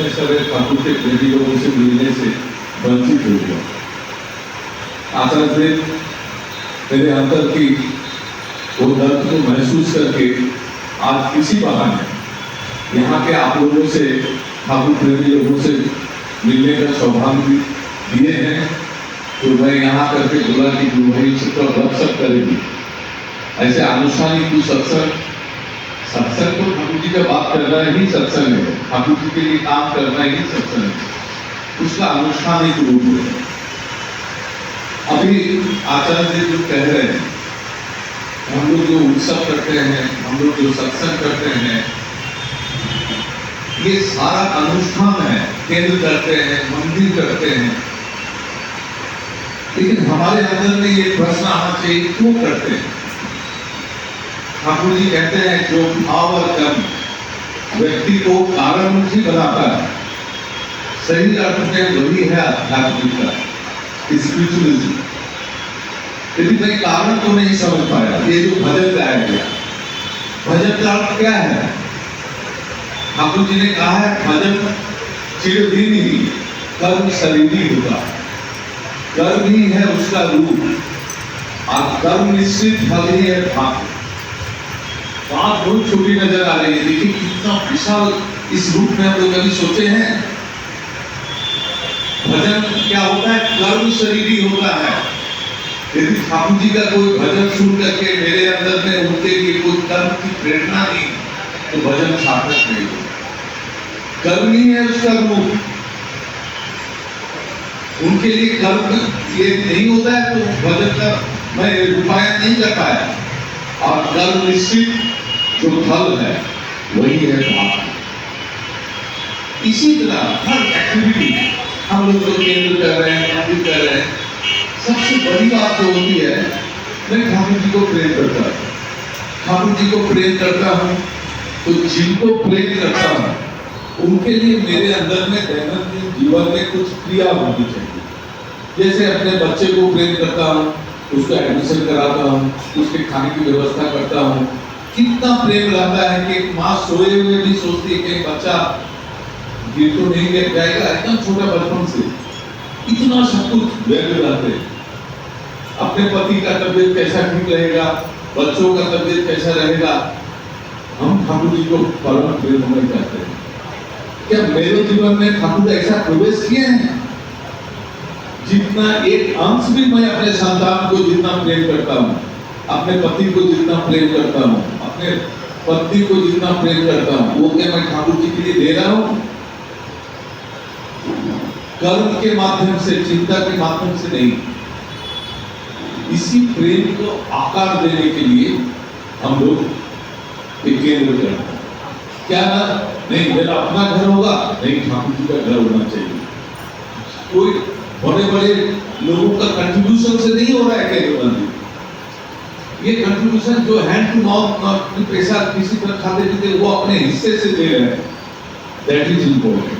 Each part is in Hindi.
इतने सारे ठाकुर के प्रेमी लोगों से मिलने से वंचित हो गया। आचार्य मेरे अंदर की वो दर्द को महसूस करके आज किसी बहाने यहाँ के आप लोगों से, ठाकुर प्रेमी लोगों से मिलने का सौभाग्य दिए हैं, तो मैं यहाँ करके बोला कि भाई चित्र सब करेगी। ऐसे अनुष्ठानिक तू सत्संग तो ठाकुर जी का बात करना ही सत्संग है, ठाकुर जी के लिए काम करना ही सत्संग है, उसका अनुष्ठानिक रूप है। अभी आचार्य जी जो कह रहे हैं, हम लोग जो उत्सव करते हैं, हम लोग जो सत्संग करते हैं, ये सारा अनुष्ठान है, केंद्र करते हैं, मंदिर करते हैं, लेकिन हमारे अंदर में ये प्रश्न आना चाहिए क्यों करते हैं। ठाकुर जी कहते हैं जो भाव और कर्म व्यक्ति को कारणमुखी बनाता है, सही अर्थ में वही है आध्यात्मिकता, स्पिरिचुअलिज्म। यदि मैं कारण को नहीं समझ पाया, ये जो भजन गाया गया, भजन का अर्थ क्या है? ठाकुर जी ने कहा है भजन चिरदिन ही कर्म शरीरी होगा, कर्म ही है उसका रूप, और कर्म निश्चित फल ही है भाग। बात बहुत छोटी नजर आ रही है, लेकिन कितना विशाल इस रूप में हम लोग कभी सोचे हैं। भजन क्या होता है? कर्म शरीरी होता है। यदि ठाकुर जी का कोई भजन सुन करके मेरे अंदर में उनके लिए कोई कर्म की प्रेरणा नहीं, तो भजन सार्थक नहीं होगा। कर्म ही है उसका रूप, उनके लिए कर्म ये नहीं होता है तो भजन का मैं रूपायन नहीं कर पाया। और कर्म निश्चित जो फल है वही है भाव। इसी तरह हर एक्टिविटी हम लोग जो केंद्र कर रहे हैं, मंदिर कर रहे हैं, सबसे बड़ी बात जो होती है, मैं ठाकुर जी को प्रेम करता हूँ। ठाकुर जी को प्रेम करता हूँ तो जिनको प्रेम करता हूँ उनके लिए मेरे अंदर में दैनंदिन जीवन में कुछ क्रिया होनी चाहिए। जैसे अपने बच्चे को प्रेम करता हूँ, उसका एडमिशन कराता हूँ, उसके खाने की व्यवस्था करता हूँ। कितना प्रेम रहता है कि माँ सोए हुए भी सोचती है कि बच्चा गिर तो नहीं गिर जाएगा, एकदम छोटा बचपन से इतना सब कुछ वैल्यू रहते हैं। अपने पति का तबियत कैसा ठीक रहेगा, बच्चों का तबियत कैसा रहेगा, हम ठाकुर जी को परम प्रेम होना चाहते हैं। क्या मेरे जीवन में ठाकुर ऐसा प्रवेश किए हैं? जितना एक अंश भी मैं अपने संतान को जितना प्रेम करता हूँ, अपने पति को जितना प्रेम करता हूँ, अपने पत्नी को जितना प्रेम करता हूँ, वो क्या मैं ठाकुर जी के लिए दे रहा हूँ? कर्म के माध्यम से, चिंता के माध्यम से नहीं। इसी प्रेम को आकार देने के लिए हम लोग एक केंद्र करते हैं। क्या ना, नहीं मेरा अपना घर होगा, नहीं ठाकुर जी का घर होना चाहिए। कोई बड़े बड़े लोगों का कंट्रीब्यूशन से नहीं हो रहा है केंद्र मंदिर। ये कंट्रीब्यूशन जो हैंड टू माउथ पैसा किसी पर खाते पीते वो अपने हिस्से से दे रहे हैं, दैट इज इम्पोर्टेंट।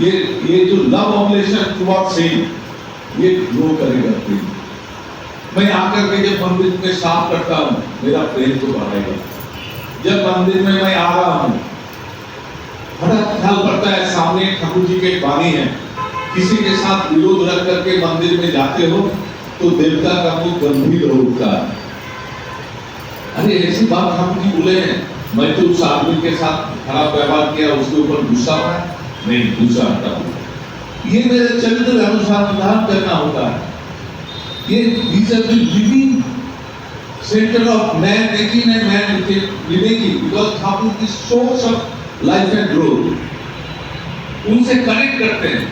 ये जो लव ऑब्लेशन टुवर्ड्स हिम, ये ग्रो करेगा प्रेम। मैं आकर के जब मंदिर में साफ करता हूँ, मेरा प्रेम तो बढ़ेगा। जब मंदिर में मैं आ रहा हूँ, बड़ा ख्याल पड़ता है सामने ठाकुर जी के वाणी है, किसी के साथ विरोध रख करके मंदिर में जाते हो तो देवता का मुख गंभीर हो उठता है। अरे ऐसी बात ठाकुर जी बोले हैं, मैं तो उस आदमी के साथ खराब व्यवहार किया, उसके ऊपर गुस्सा है, नहीं गुस्सा आता हूँ। ये मेरे चरित्र अनुसार निधान करना होता है। ये these are the living center of man making and man living, because Thakur की source of life and growth, उनसे कनेक्ट करते हैं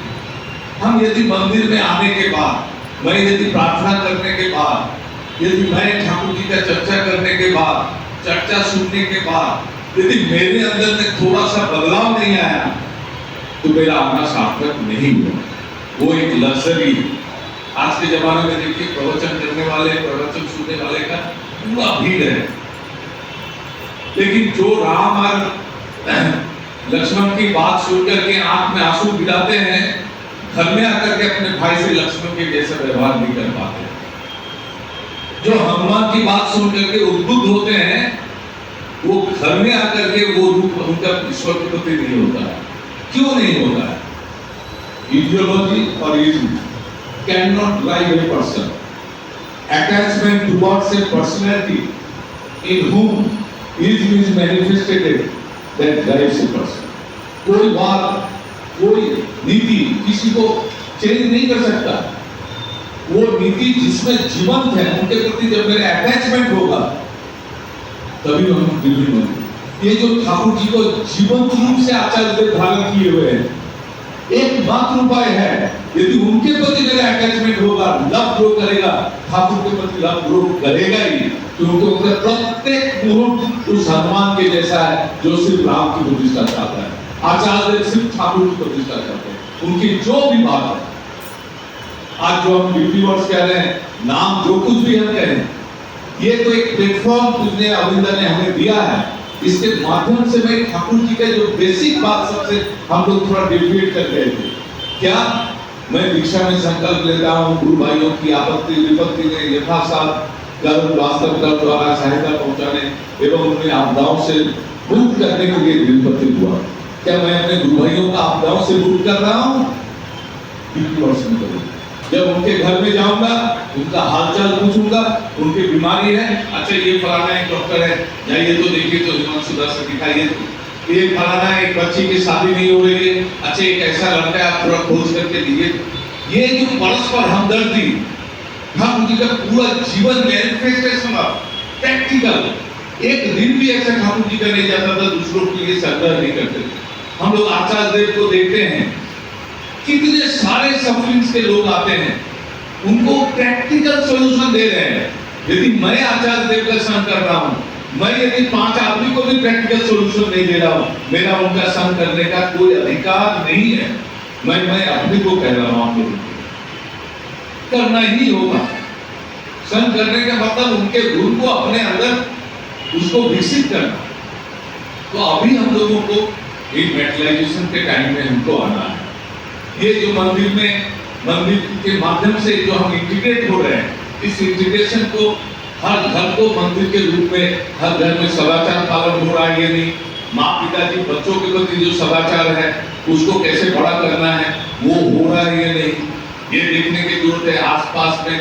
हम। यदि मंदिर में आने के बाद, मैं यदि प्रार्थना करने के बाद, यदि मैं ठाकुर जी का चर्चा करने के बाद, चर्चा सुनने के बाद यदि मेरे अंदर में थोड़ा सा बदलाव नहीं आया, तो मेरा आना सार्थक नहीं हुआ। वो एक लग्जरी। आज के जमाने में देखिए, प्रवचन करने वाले, प्रवचन सुनने वाले का पूरा भीड़ है, लेकिन जो राम और लक्ष्मण की बात सुनकर के आंख में आंसू गिराते हैं, घर में आकर के अपने भाई से लक्ष्मण के जैसा व्यवहार नहीं कर पाते। जो हनुमान की बात सुन करके उद्बुद्ध होते हैं, वो घर में आकर के वो रूप उनका ईश्वर के प्रति नहीं होता है। क्यों नहीं होता है? Ideology or ism cannot drive a person. Attachment towards a personality in whom ism is manifested that drives a person. कोई बात, कोई नीति किसी को चेंज नहीं कर सकता। वो नीति जिसमें जीवंत है, उनके प्रति जब मेरा अटैचमेंट होगा तभी हम दिल्ली में। ये जो ठाकुर जी को जीवंत रूप से आचार्य देव धारण किए हुए हैं, एक मात्र उपाय है, यदि उनके प्रति मेरा अटैचमेंट होगा, लव ग्रो करेगा, ठाकुर के प्रति लव ग्रो करेगा ही, क्योंकि उनका प्रत्येक मुहूर्त उस हनुमान के जैसा है जो सिर्फ राम की प्रतिष्ठा चाहता है। आचार्य देव सिर्फ ठाकुर की प्रतिष्ठा चाहते हैं। उनकी जो भी बात है, आज जो हम बिग वर्ड्स कह रहे हैं, नाम जो कुछ भी हम कहें, ये तो एक प्लेटफॉर्म पूजने अविंदर ने हमें दिया है। इसके माध्यम से मैं ठाकुर जी का जो बेसिक बात सबसे हम लोग थोड़ा डिबेट कर रहे थे। क्या मैं दीक्षा में संकल्प लेता हूँ गुरु भाइयों की आपत्ति विपत्ति में यथासाथ कर्म वास्तव कर्म द्वारा सहायता पहुंचाने एवं उन्हें आपदाओं से मुक्त करने के लिए विपत्ति हुआ। क्या मैं अपने गुरु भाइयों का आपदाओं से मुक्त कर रहा हूँ? जब उनके घर में जाऊंगा, उनका हालचाल पूछूंगा, उनकी बीमारी है, अच्छा ये फलाना एक डॉक्टर है, जाइए तो देखिए तो हिमांशु दास से दिखाइए, तो ये फलाना एक बच्ची की शादी नहीं हो रही है, अच्छा एक ऐसा लड़का है आप थोड़ा खोज करके दीजिए। ये जो परस्पर हमदर्दी, ठाकुर जी का पूरा जीवन मैनिफेस्टेशन ऑफ प्रैक्टिकल, एक दिन भी ऐसा ठाकुर जी का नहीं जाता था दूसरों के लिए संग्रह नहीं करते थे। हम लोग आचार्य देव को देखते हैं, कितने सारे सफरिंग्स के लोग आते हैं, उनको प्रैक्टिकल सॉल्यूशन दे रहे हैं। यदि मैं आचार्य देव का संग कर रहा हूँ, मैं यदि 5 आदमी को भी प्रैक्टिकल सॉल्यूशन नहीं दे रहा हूँ, मेरा उनका संग करने का कोई अधिकार नहीं है। मैं अपने को कह रहा हूँ, आप लोगों को करना ही होगा। संग करने का मतलब उनके गुण को अपने अंदर उसको विकसित करना। तो अभी हम लोगों को एक मेटलाइजेशन के टाइम में हमको आना है। ये जो मंदिर के माध्यम से जो हम इंटीग्रेट हो रहे हैं, इस इंटीग्रेशन को हर घर को मंदिर के रूप में, हर घर में सदाचार पालन हो रहा है ये नहीं, माँ पिता जी बच्चों के प्रति जो सदाचार है उसको कैसे बड़ा करना है वो हो रहा है ये नहीं, ये देखने की जरूरत है। आसपास में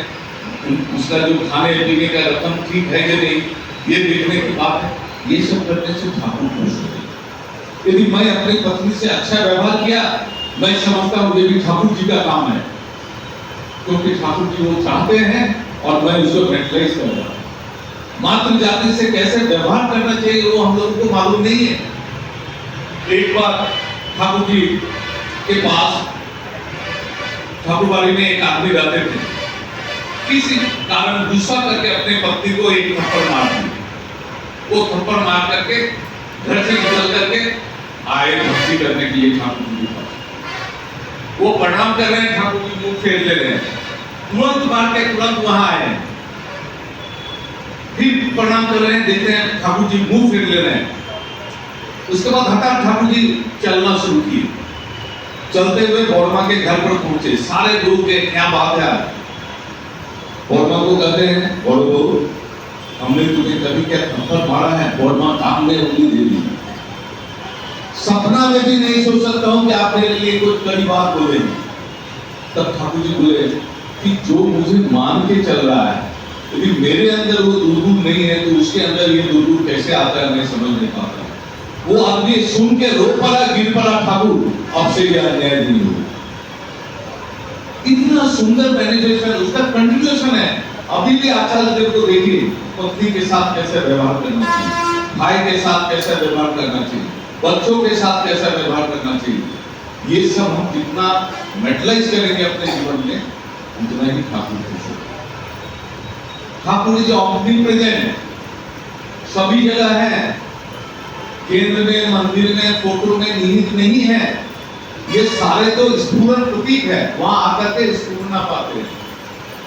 उसका जो खाने पीने का रकम ठीक है कि नहीं, ये देखने की बात है। ये सब करने से ठाकुर खुश होते। यदि मैं अपनी पत्नी से अच्छा व्यवहार किया, मैं समझता हूँ ये भी ठाकुर जी का काम है, क्योंकि ठाकुर जी वो चाहते हैं और मैं उसको मेंटलाइज कर रहा हूँ। मातृ जाति से कैसे व्यवहार करना चाहिए वो हम लोगों को मालूम नहीं है। एक बार ठाकुर जी के पास ठाकुरबाड़ी में एक आदमी रहते थे, किसी कारण गुस्सा करके अपने पत्नी को एक थप्पड़ मार दिया। वो थप्पड़ मार करके घर से निकल करके आए भक्ति करने के लिए ठाकुर जी के पास। वो प्रणाम कर रहे हैं, ठाकुर जी मुंह फेर ले रहे हैं, तुरंत मार के तुरंत वहां आए, फिर प्रणाम कर रहे हैं, देखते हैं ठाकुर जी मुंह फेर ले रहे हैं। उसके बाद हठात ठाकुर जी चलना शुरू किए। चलते हुए बौरमा के घर पर पहुंचे। सारे लोग के क्या बात है, बौरमा को कहते हैं बड़ो हमने तुम्हें कभी क्या थप्पड़ मारा है? बौरमा काम में उंगली दे दी। सपना में भी नहीं सोच सकता हूं कि आप मेरे लिए कुछ कड़ी बात बोले। तब ठाकुर जी बोले कि जो मुझे मान के चल रहा है, यदि मेरे अंदर वो दुर्गुण नहीं है तो उसके अंदर ये दुर्गुण कैसे आता है मैं समझ नहीं पाता। वो आदमी सुन के रो पड़ा, गिर पड़ा, ठाकुर अब से यह अन्याय नहीं होगा। इतना सुंदर मैनिफेस्टेशन, उसका कंटिन्यूएशन है। अभी भी आचार्य देव को देखिए, पत्नी के साथ कैसे व्यवहार करना चाहिए, भाई के साथ कैसे व्यवहार करना चाहिए, बच्चों के साथ कैसा व्यवहार करना चाहिए। ये सब हम जितना मेटलाइज करेंगे अपने जीवन में, उतना ही ठाकुर खुश होगा। ठाकुर जी ऑमनी प्रेजेंट सभी जगह है, केंद्र में, मंदिर में, फोटो में निहित नहीं है। ये सारे तो स्फुरन प्रतीक है, वहां आकर के स्फुरना पाते हैं।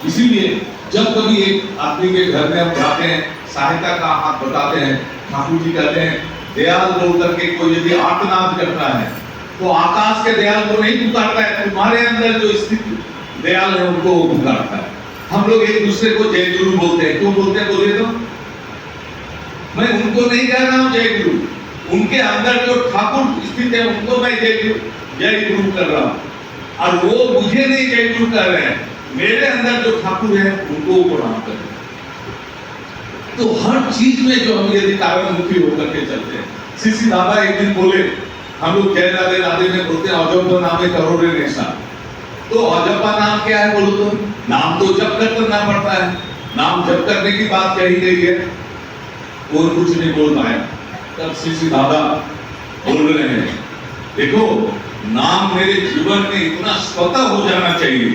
इसीलिए जब कभी एक आदमी के घर में हम जाते हैं, सहायता का हाथ बताते हैं, ठाकुर जी कहते हैं दयाल बोल करके कोई यदि आर्तनाद करता है तो आकाश के दयाल को नहीं पुकारता है, तुम्हारे अंदर जो स्थित दयाल है उनको वो पुकारता है। हम लोग एक दूसरे को जय गुरु बोलते हैं, क्यों बोलते हैं बोलिए तो? मैं उनको नहीं कह रहा हूं जय गुरु, उनके अंदर जो ठाकुर स्थित है उनको मैं जय गुरु कर रहा हूं, और वो मुझे नहीं जय गुरु कर रहे हैं, मेरे अंदर जो ठाकुर है उनको प्रणाम कर रहे हैं। तो हर चीज में जो हम यदि कारणमुखी होकर के चलते हैं। सीसी दादा एक दिन बोले, हम लोग जय राधे राधे में बोलते हैं अजब नाम करोड़े नेशा। तो अजब्बा नाम क्या है बोलो तो? नाम तो जप कर करना पड़ता है, नाम जप करने की बात कही गई है। और कुछ नहीं बोल पाया, तब सीसी दादा बोल रहे हैं, देखो नाम मेरे जीवन में इतना स्वतः हो जाना चाहिए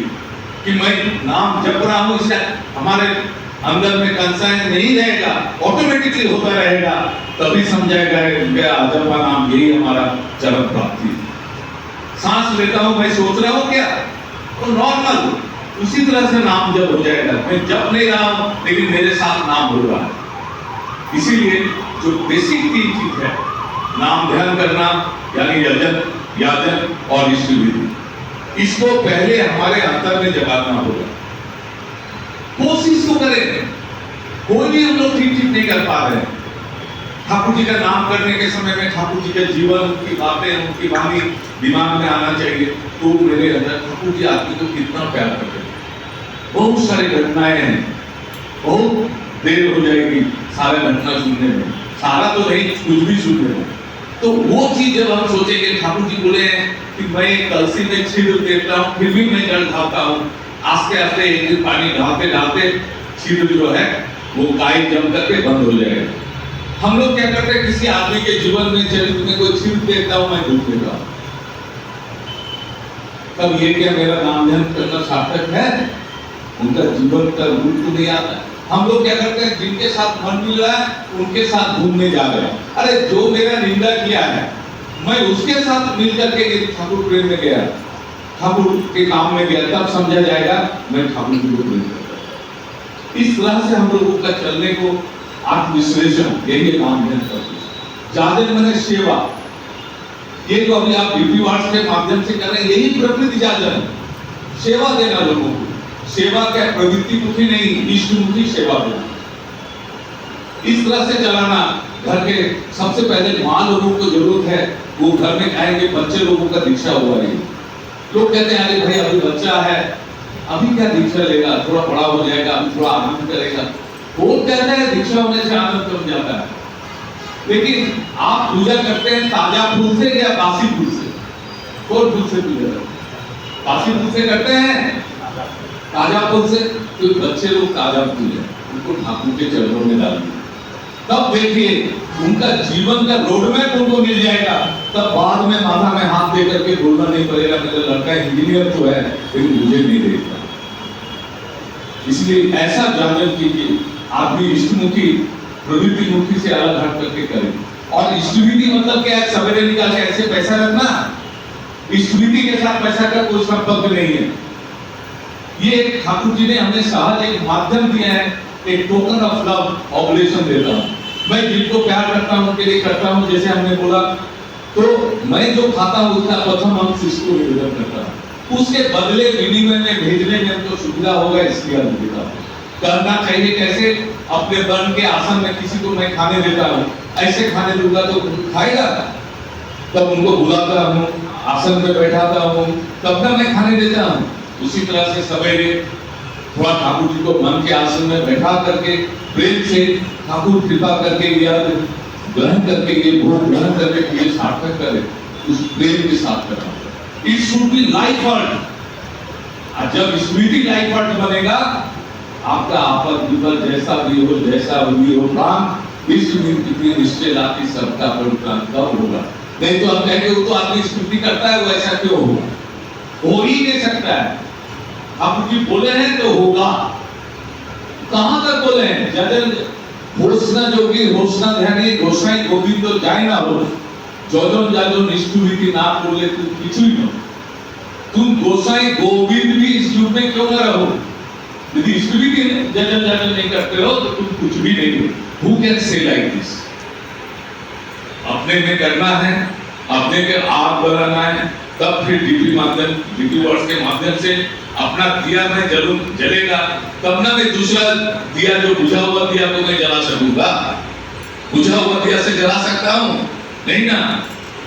कि मैं नाम जप रहा हूं, इससे हमारे अंदर में कंसायन नहीं रहेगा, ऑटोमेटिकली होता रहेगा, तभी समझाएगा अजब्बा नाम यही हमारा चरम प्राप्ति। सांस लेता हूं, मैं सोच रहा हूं क्या, तो नॉर्मल उसी तरह से नाम जप हो जाएगा। मैं जप नहीं रहा हूं लेकिन मेरे साथ नाम हो रहा है। इसीलिए जो बेसिक चीज है नाम ध्यान करना, यानी यजन, याजन और इष्ट विधि, इसको पहले हमारे अंतर में जगाना होगा। कोशिश तो करें, कोई भी हम लोग ठीक नहीं कर पा रहे हैं। ठाकुर जी का नाम करने के समय में ठाकुर जी के जीवन, उनकी बातें, उनकी वाणी दिमाग में आना चाहिए। तो मेरे अंदर ठाकुर जी आदमी को कितना प्यार करते हैं। बहुत सारी घटनाएं हैं, बहुत देर हो जाएगी सारे घटना सुनने में, सारा तो नहीं कुछ भी सुनने में। तो वो चीज जब हम सोचेंगे, ठाकुर जी बोले हैं कि मैं कलसी में छिद्र देता हूँ फिर भी मैं जल ढालता हूँ, आस्ते आस्ते एक दिन पानी ढालते ढालते छिद्र जो है वो काई जम करके बंद हो जाएगा। हम लोग क्या करते हैं, किसी आदमी के जीवन में चरित्र में कोई छिद्र देखता हूं, मैं दुख देता हूं, तब ये क्या मेरा नाम ध्यान करना सार्थक है? उनका जीवन का रूप तो नहीं आता। हम लोग क्या करते हैं, जिनके साथ मन मिल रहा है उनके साथ घूमने जा रहे हैं। अरे जो मेरा निंदा किया है मैं उसके साथ मिल करके ठाकुर प्रेम में गया, ठाकुर के काम में गया, तब समझा जाएगा मैं ठाकुर जी को प्रेम करता हूं। इस तरह से हम लोगों का चलने को आत्मविश्लेषण, यही काम है। जाजन मैंने सेवा, ये तो अभी आप बीपी वार्ड्स के माध्यम से कर रहे हैं, यही प्रवृत्ति जाजन, सेवा देना लोगों को। सेवा क्या प्रवृत्ति मुखी नहीं, इष्टमुखी सेवा देना, इस तरह से चलाना। घर के सबसे पहले माँ लोगों को जरूरत है, वो घर में खाएंगे, बच्चे लोगों का दीक्षा हुआ है। लोग कहते हैं अरे भाई अभी बच्चा है, अभी क्या दीक्षा लेगा, थोड़ा बड़ा हो जाएगा, अभी थोड़ा आनंद करेगा। वो कहते हैं दीक्षा होने से आनंद कम जाता है, लेकिन आप पूजा करते हैं ताजा फूल से या बासी फूल से? कौन फूल से पूजा करते हैं? बासी फूल से करते हैं, ताजा फूल से? तो बच्चे लोग ताजा फूल है, उनको ठाकुर के चरणों में डाल दिए, तब देखिए उनका जीवन का रोड मैप उनको मिल जाएगा। तब बाद में माथा में हाथ दे करके बोलना नहीं पड़ेगा मेरा लड़का इंजीनियर तो है लेकिन मुझे नहीं देखता। इसलिए ऐसा जागरण कीजिए, आदमी इष्टमुखी प्रवृत्ति मुखी से अलग हट करके करे। और इष्टविधि मतलब क्या है? सवेरे निकाल के ऐसे पैसा रखना, इष्टविधि के साथ पैसा का कोई संपर्क नहीं है। ये ठाकुर जी ने हमें सहज एक माध्यम दिया है, एक टोकन ऑफ लव ऑब्लेशन देता हूं। मैं जिनको प्यार करता हूं उनके लिए करता हूं, जैसे हमने बोला, तो मैं जो खाता हूं उसका प्रथम अंश इसको निवेदन करता हूं, उसके बदले विनिमय में भेजने में हमको सुविधा होगा, इसलिए हम देता हूं। करना चाहिए कैसे? अपने वर्ण के आसन में किसी को मैं खाने देता हूं, ऐसे खाने दूंगा तो खाएगा, तब उनको बुलाता हूं, आसन में बैठाता हूं, तब ना मैं खाने देता हूं। उसी तरह से सवेरे थोड़ा ठाकुर जी को मन के आसन में बैठा करके प्रेम से ठाकुर कृपा करके या ग्रहण करके ये भोग ग्रहण करके ये सार्थक करे, उस प्रेम के साथ करना। It should be life word. जब स्मृति लाइफ वर्ड बनेगा, आपका आपद विपद जैसा भी हो, जैसा भी हो काम, विश्व में कितनी निश्चय लाती सबका परित्राण कब होगा। नहीं तो हम कहेंगे वो तो आदमी स्मृति करता है, वो ऐसा क्यों होगा? हो ही नहीं सकता है। आप जी बोले हैं तो होगा। कहां तक बोले हैं? जदन घोषणा जोगी घोषणा ध्यानी घोषणाई गोविंद तो जाए ना हो, जोजन जाजन इष्टविधि ना बोले तुम किछु ही न। तुम गोसाई गोविंद भी इस युग में क्यों न रहो? यदि इष्टविधि जजन जाजन नहीं करते हो तो तुम कुछ भी नहीं हो। Who can say like this? अपने में करना है, अपने के आग बनाना है, तब फिर डीपी वर्ड्स के माध्यम से अपना दिया में जलेगा, तब ना मैं दूसरा दिया जो बुझा हुआ दिया को मैं जला सकूंगा। बुझा हुआ दिया से जला सकता हूं, नहीं ना,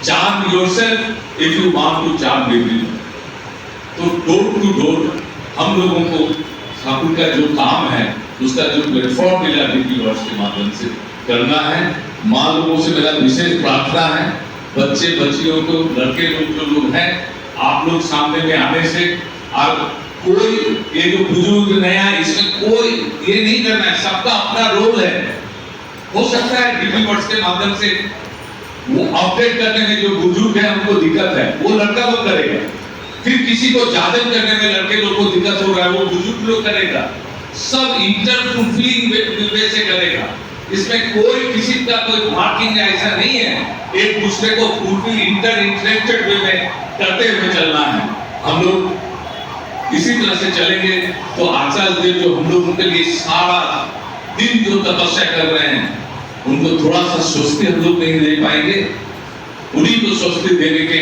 charm yourself if you want to charm everyone. तो डोर टू डोर हम लोगों को ठाकुर का जो काम है, उसका जो प्लेटफॉर्म मिला डीपी वर्ड्स के माध्यम से करना है। माँ लोगों से मेरा विशेष प्रार्थना है, बच्चे बच्चियों को, लड़के लोग जो लोग हैं, आप लोग सामने में आने से, और कोई ये जो बुजुर्ग नया है इसमें कोई ये नहीं करना है, सबका अपना रोल है। हो सकता है डीपी वर्ड्स के माध्यम से वो अपडेट करने में जो बुजुर्ग है उनको दिक्कत है, वो लड़का लोग करेगा। फिर किसी को जादन करने में लड़के लोग को दिक्कत हो रहा है, वो बुजुर्ग लोग करेगा। सब इंटरफुलफिलिंग वे से करेगा। इसमें कोई किसी का कोई मार्किंग ऐसा नहीं है, एक दूसरे को फुलफिल इंटरेक्टेड वे में करते हुए चलना है। हम लोग इसी तरह से चलेंगे तो आचार्य देव जो हम लोग उनके लिए सारा दिन जो तपस्या कर रहे हैं, उनको थोड़ा सा स्वस्ति हम लोग नहीं दे पाएंगे। उन्हीं को स्वस्ति देने के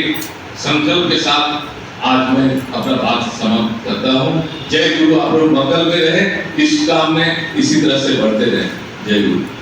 संकल्प के साथ आज मैं अपना बात समाप्त करता हूँ। जय गुरु। आप लोग मंगल में रहे, इस काम में इसी तरह से बढ़ते रहे। जय गुरु।